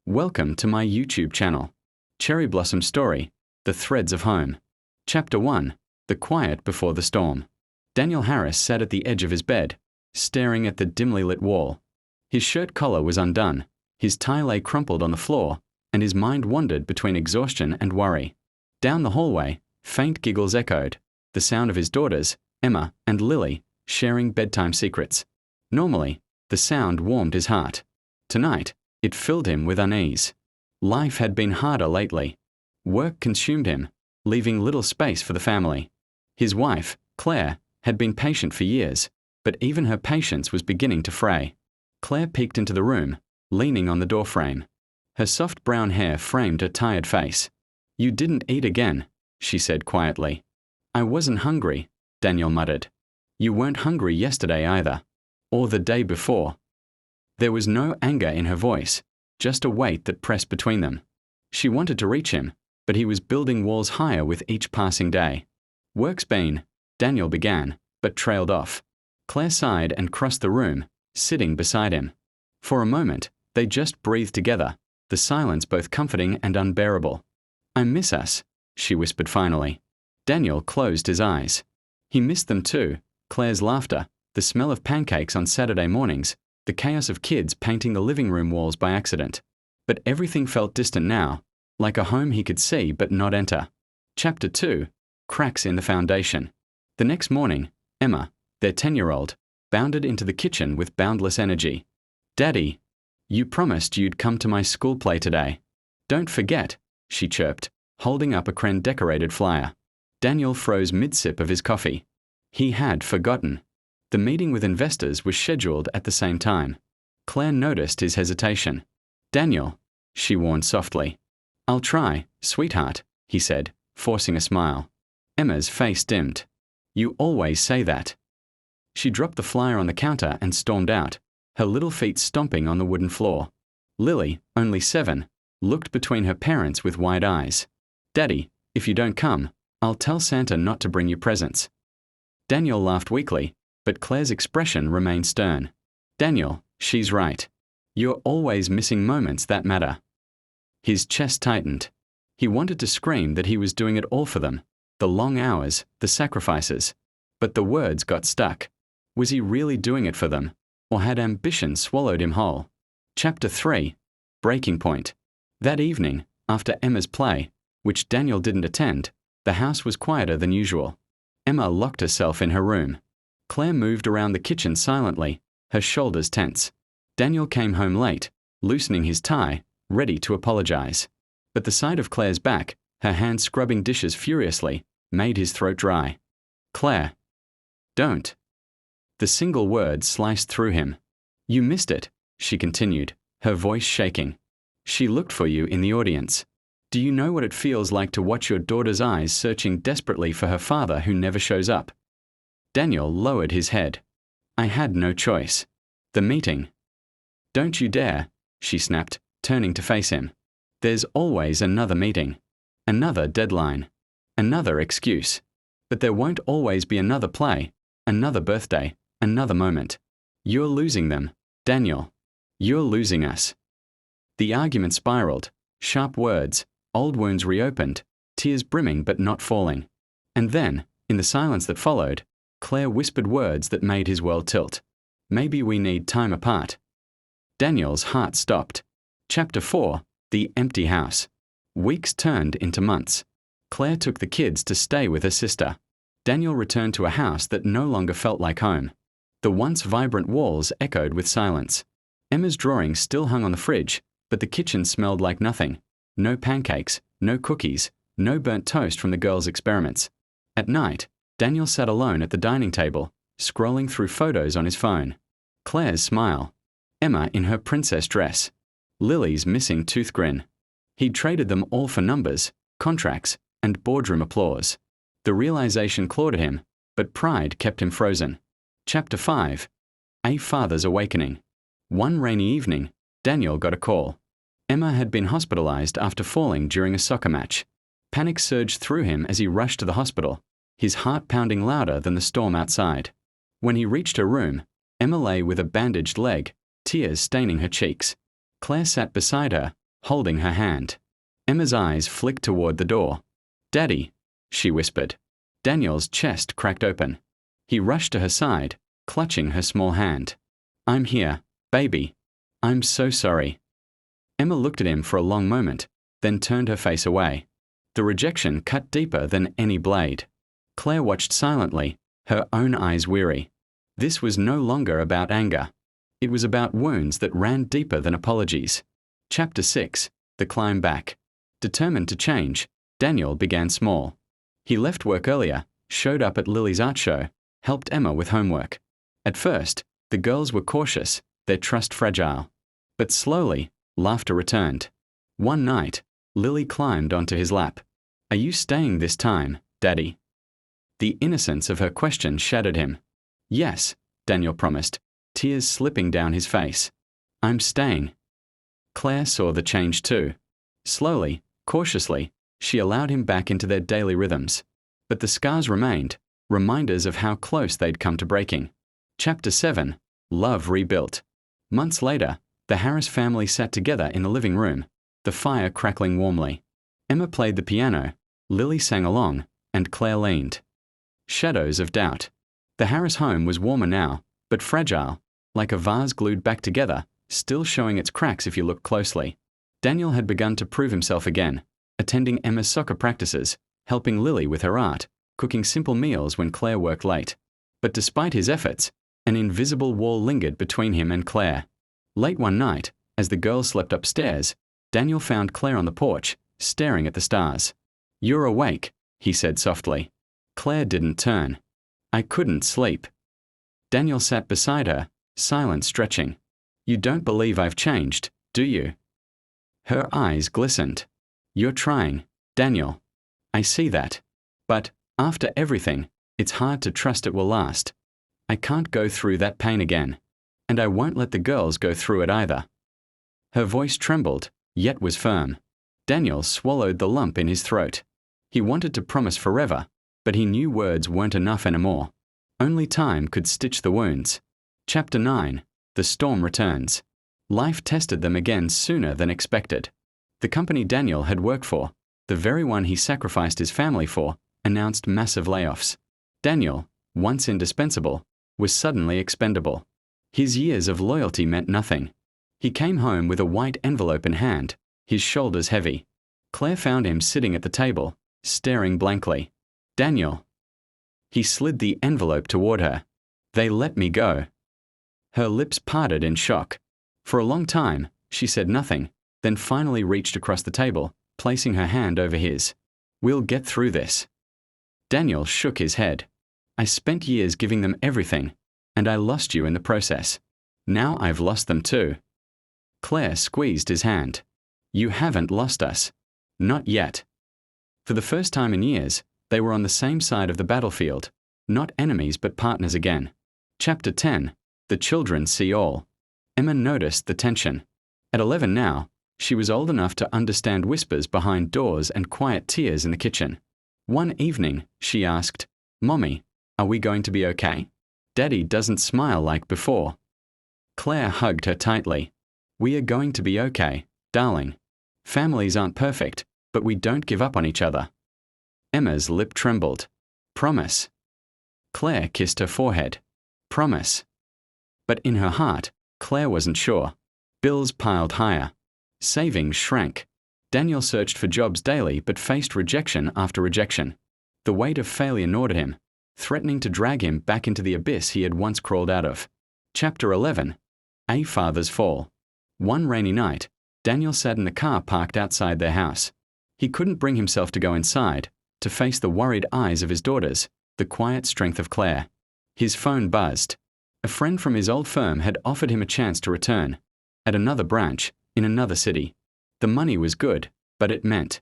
Welcome to my YouTube channel. Cherry Blossom Story, The Threads of Home. Chapter 1, The Quiet Before the Storm. Daniel Harris sat at the edge of his bed, staring at the dimly lit wall. His shirt collar was undone, his tie lay crumpled on the floor, and his mind wandered between exhaustion and worry. Down the hallway, faint giggles echoed, the sound of his daughters, Emma and Lily, sharing bedtime secrets. Normally, the sound warmed his heart. Tonight, it filled him with unease. Life had been harder lately. Work consumed him, leaving little space for the family. His wife, Claire, had been patient for years, but even her patience was beginning to fray. Claire peeked into the room, leaning on the doorframe. Her soft brown hair framed her tired face. "You didn't eat again," she said quietly. "I wasn't hungry," Daniel muttered. "You weren't hungry yesterday either. Or the day before." There was no anger in her voice, just a weight that pressed between them. She wanted to reach him, but he was building walls higher with each passing day. "Work's been," Daniel began, but trailed off. Claire sighed and crossed the room, sitting beside him. For a moment, they just breathed together, the silence both comforting and unbearable. "I miss us," she whispered finally. Daniel closed his eyes. He missed them too, Claire's laughter, the smell of pancakes on Saturday mornings, the chaos of kids painting the living room walls by accident. But everything felt distant now, like a home he could see but not enter. Chapter 2, Cracks in the Foundation. The next morning, Emma, their 10-year-old, bounded into the kitchen with boundless energy. "Daddy, you promised you'd come to my school play today. Don't forget," she chirped, holding up a crane-decorated flyer. Daniel froze mid-sip of his coffee. He had forgotten. The meeting with investors was scheduled at the same time. Claire noticed his hesitation. "Daniel," she warned softly. "I'll try, sweetheart," he said, forcing a smile. Emma's face dimmed. "You always say that." She dropped the flyer on the counter and stormed out, her little feet stomping on the wooden floor. Lily, only 7, looked between her parents with wide eyes. "Daddy, if you don't come, I'll tell Santa not to bring you presents." Daniel laughed weakly, but Claire's expression remained stern. "Daniel, she's right. You're always missing moments that matter." His chest tightened. He wanted to scream that he was doing it all for them, the long hours, the sacrifices. But the words got stuck. Was he really doing it for them, or had ambition swallowed him whole? Chapter 3, Breaking Point. That evening, after Emma's play, which Daniel didn't attend, the house was quieter than usual. Emma locked herself in her room. Claire moved around the kitchen silently, her shoulders tense. Daniel came home late, loosening his tie, ready to apologize. But the sight of Claire's back, her hand scrubbing dishes furiously, made his throat dry. "Claire. Don't." The single word sliced through him. "You missed it," she continued, her voice shaking. "She looked for you in the audience. Do you know what it feels like to watch your daughter's eyes searching desperately for her father who never shows up?" Daniel lowered his head. "I had no choice. The meeting." "Don't you dare," she snapped, turning to face him. "There's always another meeting. Another deadline. Another excuse. But there won't always be another play, another birthday, another moment. You're losing them, Daniel. You're losing us." The argument spiraled, sharp words, old wounds reopened, tears brimming but not falling. And then, in the silence that followed, Claire whispered words that made his world tilt. "Maybe we need time apart." Daniel's heart stopped. Chapter 4, The Empty House. Weeks turned into months. Claire took the kids to stay with her sister. Daniel returned to a house that no longer felt like home. The once vibrant walls echoed with silence. Emma's drawings still hung on the fridge, but the kitchen smelled like nothing. No pancakes, no cookies, no burnt toast from the girls' experiments. At night, Daniel sat alone at the dining table, scrolling through photos on his phone. Claire's smile. Emma in her princess dress. Lily's missing tooth grin. He'd traded them all for numbers, contracts, and boardroom applause. The realization clawed at him, but pride kept him frozen. Chapter 5, A Father's Awakening. One rainy evening, Daniel got a call. Emma had been hospitalized after falling during a soccer match. Panic surged through him as he rushed to the hospital, his heart pounding louder than the storm outside. When he reached her room, Emma lay with a bandaged leg, tears staining her cheeks. Claire sat beside her, holding her hand. Emma's eyes flicked toward the door. "Daddy," she whispered. Daniel's chest cracked open. He rushed to her side, clutching her small hand. "I'm here, baby. I'm so sorry." Emma looked at him for a long moment, then turned her face away. The rejection cut deeper than any blade. Claire watched silently, her own eyes weary. This was no longer about anger. It was about wounds that ran deeper than apologies. Chapter 6. The Climb Back. Determined to change, Daniel began small. He left work earlier, showed up at Lily's art show, helped Emma with homework. At first, the girls were cautious, their trust fragile. But slowly, laughter returned. One night, Lily climbed onto his lap. "Are you staying this time, Daddy?" The innocence of her question shattered him. "Yes," Daniel promised, tears slipping down his face. "I'm staying." Claire saw the change too. Slowly, cautiously, she allowed him back into their daily rhythms. But the scars remained, reminders of how close they'd come to breaking. Chapter 7. Love Rebuilt. Months later, the Harris family sat together in the living room, the fire crackling warmly. Emma played the piano, Lily sang along, and Claire leaned. Shadows of doubt. The Harris home was warmer now, but fragile, like a vase glued back together, still showing its cracks if you look closely. Daniel had begun to prove himself again, attending Emma's soccer practices, helping Lily with her art, cooking simple meals when Claire worked late. But despite his efforts, an invisible wall lingered between him and Claire. Late one night, as the girls slept upstairs, Daniel found Claire on the porch, staring at the stars. "You're awake," he said softly. Claire didn't turn. "I couldn't sleep." Daniel sat beside her, silent, stretching. "You don't believe I've changed, do you?" Her eyes glistened. "You're trying, Daniel. I see that. But, after everything, it's hard to trust it will last. I can't go through that pain again. And I won't let the girls go through it either." Her voice trembled, yet was firm. Daniel swallowed the lump in his throat. He wanted to promise forever, but he knew words weren't enough anymore. Only time could stitch the wounds. Chapter 9. The Storm Returns. Life tested them again sooner than expected. The company Daniel had worked for, the very one he sacrificed his family for, announced massive layoffs. Daniel, once indispensable, was suddenly expendable. His years of loyalty meant nothing. He came home with a white envelope in hand, his shoulders heavy. Claire found him sitting at the table, staring blankly. "Daniel." He slid the envelope toward her. "They let me go." Her lips parted in shock. For a long time, she said nothing, then finally reached across the table, placing her hand over his. "We'll get through this." Daniel shook his head. "I spent years giving them everything, and I lost you in the process. Now I've lost them too." Claire squeezed his hand. "You haven't lost us. Not yet." For the first time in years, they were on the same side of the battlefield, not enemies but partners again. Chapter 10. The Children See All. Emma noticed the tension. At 11 now, she was old enough to understand whispers behind doors and quiet tears in the kitchen. One evening, she asked, "Mommy, are we going to be okay? Daddy doesn't smile like before." Claire hugged her tightly. "We are going to be okay, darling. Families aren't perfect, but we don't give up on each other." Emma's lip trembled. "Promise." Claire kissed her forehead. "Promise." But in her heart, Claire wasn't sure. Bills piled higher. Savings shrank. Daniel searched for jobs daily but faced rejection after rejection. The weight of failure gnawed at him, threatening to drag him back into the abyss he had once crawled out of. Chapter 11. A Father's Fall. One rainy night, Daniel sat in the car parked outside their house. He couldn't bring himself to go inside, to face the worried eyes of his daughters, the quiet strength of Claire. His phone buzzed. A friend from his old firm had offered him a chance to return, at another branch, in another city. The money was good, but it meant